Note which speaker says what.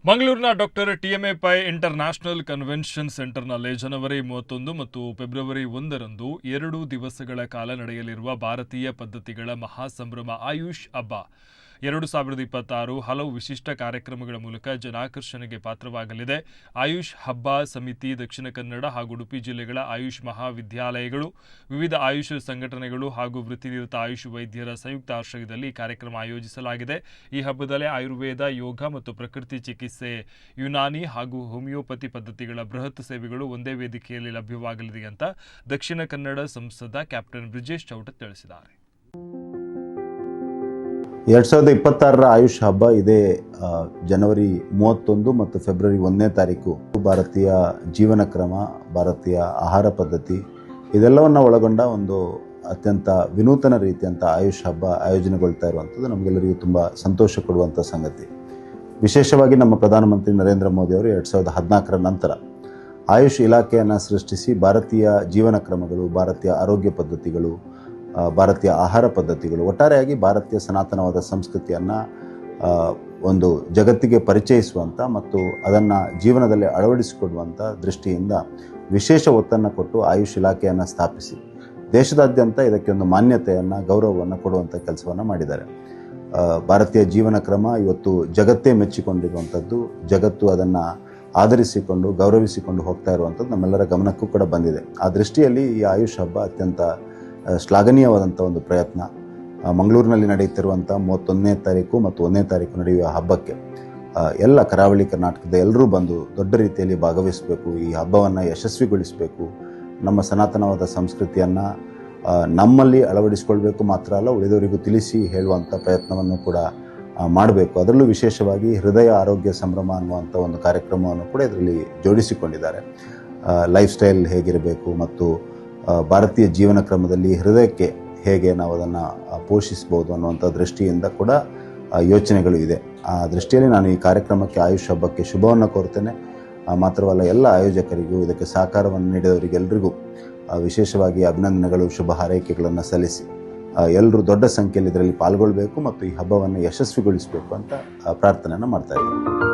Speaker 1: ಮಂಗಳೂರಿನ doctor TMA Pai international convention ಸೆಂಟರ್ನಲ್ಲಿ ಜನವರಿ 31 ಮತ್ತು ಫೆಬ್ರವರಿ 1ರಂದು 2 ದಿವಸಗಳ ಕಾಲ ನಡೆಯಲಿರುವ ಭಾರತೀಯ ಪದ್ಧತಿಗಳ ಮಹಾಸಂಭ್ರಮ ಆಯುಷ್ ಹಬ್ಬ 2026 ಹಲವು ವಿಶಿಷ್ಟ ಕಾರ್ಯಕ್ರಮಗಳ ಮೂಲಕ ಜನಾಕರ್ಷಣೆಗೆ ಪಾತ್ರವಾಗಲಿದೆ. ಆಯುಷ್ ಹಬ್ಬ ಸಮಿತಿ ದಕ್ಷಿಣ ಕನ್ನಡ ಹಾಗೂ ಉಡುಪಿ ಜಿಲ್ಲೆಗಳ ಆಯುಷ್ ಮಹಾವಿದ್ಯಾಲಯಗಳು, ವಿವಿಧ ಆಯುಷ್ ಸಂಘಟನೆಗಳು ಹಾಗೂ ವೃತ್ತಿನಿರತ ಆಯುಷ್ ವೈದ್ಯರ ಸಂಯುಕ್ತ ಆಶ್ರಯದಲ್ಲಿ ಕಾರ್ಯಕ್ರಮ ಆಯೋಜಿಸಲಾಗಿದೆ. ಈ ಹಬ್ಬದಲ್ಲಿ ಆಯುರ್ವೇದ, ಯೋಗ ಮತ್ತು ಪ್ರಕೃತಿ ಚಿಕಿತ್ಸೆ, ಯುನಾನಿ ಹಾಗೂ ಹೋಮಿಯೋಪತಿ ಪದ್ಧತಿಗಳ ಬೃಹತ್ ಸೇವೆಗಳು ಒಂದೇ ವೇದಿಕೆಯಲ್ಲಿ ಲಭ್ಯವಾಗಲಿದೆ ಅಂತ ದಕ್ಷಿಣ ಕನ್ನಡ ಸಂಸದ ಕ್ಯಾಪ್ಟನ್ ಬ್ರಿಜೇಶ್ ಚೌಟ ತಿಳಿಸಿದ್ದಾರೆ.
Speaker 2: 2026 ಆಯುಷ್ ಹಬ್ಬ ಇದೇ ಜನವರಿ 31 ಮತ್ತು ಫೆಬ್ರವರಿ 1ನೇ ತಾರೀಕು ಭಾರತೀಯ ಜೀವನ ಕ್ರಮ, ಭಾರತೀಯ ಆಹಾರ ಪದ್ಧತಿ ಇದೆಲ್ಲವನ್ನು ಒಳಗೊಂಡ ಒಂದು ಅತ್ಯಂತ ವಿನೂತನ ರೀತಿಯಂಥ ಆಯುಷ್ ಹಬ್ಬ ಆಯೋಜನೆಗೊಳ್ತಾ ಇರುವಂಥದ್ದು ನಮಗೆಲ್ಲರಿಗೂ ತುಂಬ ಸಂತೋಷ ಕೊಡುವಂಥ ಸಂಗತಿ. ವಿಶೇಷವಾಗಿ ನಮ್ಮ ಪ್ರಧಾನಮಂತ್ರಿ ನರೇಂದ್ರ ಮೋದಿ ಅವರು 2014 ನಂತರ ಆಯುಷ್ ಇಲಾಖೆಯನ್ನು ಸೃಷ್ಟಿಸಿ ಭಾರತೀಯ ಜೀವನ ಕ್ರಮಗಳು, ಭಾರತೀಯ ಆರೋಗ್ಯ ಪದ್ಧತಿಗಳು, ಭಾರತೀಯ ಆಹಾರ ಪದ್ಧತಿಗಳು, ಒಟ್ಟಾರೆಯಾಗಿ ಭಾರತೀಯ ಸನಾತನವಾದ ಸಂಸ್ಕೃತಿಯನ್ನು ಒಂದು ಜಗತ್ತಿಗೆ ಪರಿಚಯಿಸುವಂಥ ಮತ್ತು ಅದನ್ನು ಜೀವನದಲ್ಲಿ ಅಳವಡಿಸಿಕೊಡುವಂಥ ದೃಷ್ಟಿಯಿಂದ ವಿಶೇಷ ಒತ್ತನ್ನು ಕೊಟ್ಟು ಆಯುಷ್ ಇಲಾಖೆಯನ್ನು ಸ್ಥಾಪಿಸಿ ದೇಶದಾದ್ಯಂತ ಇದಕ್ಕೆ ಒಂದು ಮಾನ್ಯತೆಯನ್ನು, ಗೌರವವನ್ನು ಕೊಡುವಂಥ ಕೆಲಸವನ್ನು ಮಾಡಿದ್ದಾರೆ. ಭಾರತೀಯ ಜೀವನ ಕ್ರಮ ಇವತ್ತು ಜಗತ್ತೇ ಮೆಚ್ಚಿಕೊಂಡಿರುವಂಥದ್ದು, ಜಗತ್ತು ಅದನ್ನು ಆಧರಿಸಿಕೊಂಡು ಗೌರವಿಸಿಕೊಂಡು ಹೋಗ್ತಾ ಇರುವಂಥದ್ದು ನಮ್ಮೆಲ್ಲರ ಗಮನಕ್ಕೂ ಕೂಡ ಬಂದಿದೆ. ಆ ದೃಷ್ಟಿಯಲ್ಲಿ ಈ ಆಯುಷ್ ಹಬ್ಬ ಅತ್ಯಂತ ಶ್ಲಾಘನೀಯವಾದಂಥ ಒಂದು ಪ್ರಯತ್ನ. ಮಂಗಳೂರಿನಲ್ಲಿ ನಡೆಯುತ್ತಿರುವಂಥ 31ನೇ ತಾರೀಕು ಮತ್ತು 1ನೇ ತಾರೀಕು ನಡೆಯುವ ಹಬ್ಬಕ್ಕೆ ಎಲ್ಲ ಕರಾವಳಿ ಕರ್ನಾಟಕದ ಎಲ್ಲರೂ ಬಂದು ದೊಡ್ಡ ರೀತಿಯಲ್ಲಿ ಭಾಗವಹಿಸಬೇಕು, ಈ ಹಬ್ಬವನ್ನು ಯಶಸ್ವಿಗೊಳಿಸಬೇಕು, ನಮ್ಮ ಸನಾತನವಾದ ಸಂಸ್ಕೃತಿಯನ್ನು ನಮ್ಮಲ್ಲಿ ಅಳವಡಿಸಿಕೊಳ್ಬೇಕು ಮಾತ್ರ ಅಲ್ಲ, ಉಳಿದವರಿಗೂ ತಿಳಿಸಿ ಹೇಳುವಂಥ ಪ್ರಯತ್ನವನ್ನು ಕೂಡ ಮಾಡಬೇಕು. ಅದರಲ್ಲೂ ವಿಶೇಷವಾಗಿ ಹೃದಯ ಆರೋಗ್ಯ ಸಂಭ್ರಮ ಅನ್ನುವಂಥ ಒಂದು ಕಾರ್ಯಕ್ರಮವನ್ನು ಕೂಡ ಇದರಲ್ಲಿ ಜೋಡಿಸಿಕೊಂಡಿದ್ದಾರೆ. ಲೈಫ್ ಸ್ಟೈಲ್ ಹೇಗಿರಬೇಕು ಮತ್ತು ಭಾರತೀಯ ಜೀವನ ಕ್ರಮದಲ್ಲಿ ಹೃದಯಕ್ಕೆ ಹೇಗೆ ನಾವು ಅದನ್ನು ಪೋಷಿಸ್ಬೋದು ಅನ್ನುವಂಥ ದೃಷ್ಟಿಯಿಂದ ಕೂಡ ಯೋಚನೆಗಳು ಇದೆ. ಆ ದೃಷ್ಟಿಯಲ್ಲಿ ನಾನು ಈ ಕಾರ್ಯಕ್ರಮಕ್ಕೆ, ಆಯುಷ್ ಹಬ್ಬಕ್ಕೆ ಶುಭವನ್ನು ಕೋರ್ತೇನೆ. ಮಾತ್ರವಲ್ಲ, ಎಲ್ಲ ಆಯೋಜಕರಿಗೂ ಇದಕ್ಕೆ ಸಹಕಾರವನ್ನು ನೀಡಿದವರಿಗೆಲ್ಲರಿಗೂ ವಿಶೇಷವಾಗಿ ಅಭಿನಂದನೆಗಳು, ಶುಭ ಹಾರೈಕೆಗಳನ್ನು ಸಲ್ಲಿಸಿ ಎಲ್ಲರೂ ದೊಡ್ಡ ಸಂಖ್ಯೆಯಲ್ಲಿ ಇದರಲ್ಲಿ ಪಾಲ್ಗೊಳ್ಳಬೇಕು ಮತ್ತು ಈ ಹಬ್ಬವನ್ನು ಯಶಸ್ವಿಗೊಳಿಸಬೇಕು ಅಂತ ಪ್ರಾರ್ಥನೆಯನ್ನು ಮಾಡ್ತಾ ಇದ್ದೀನಿ.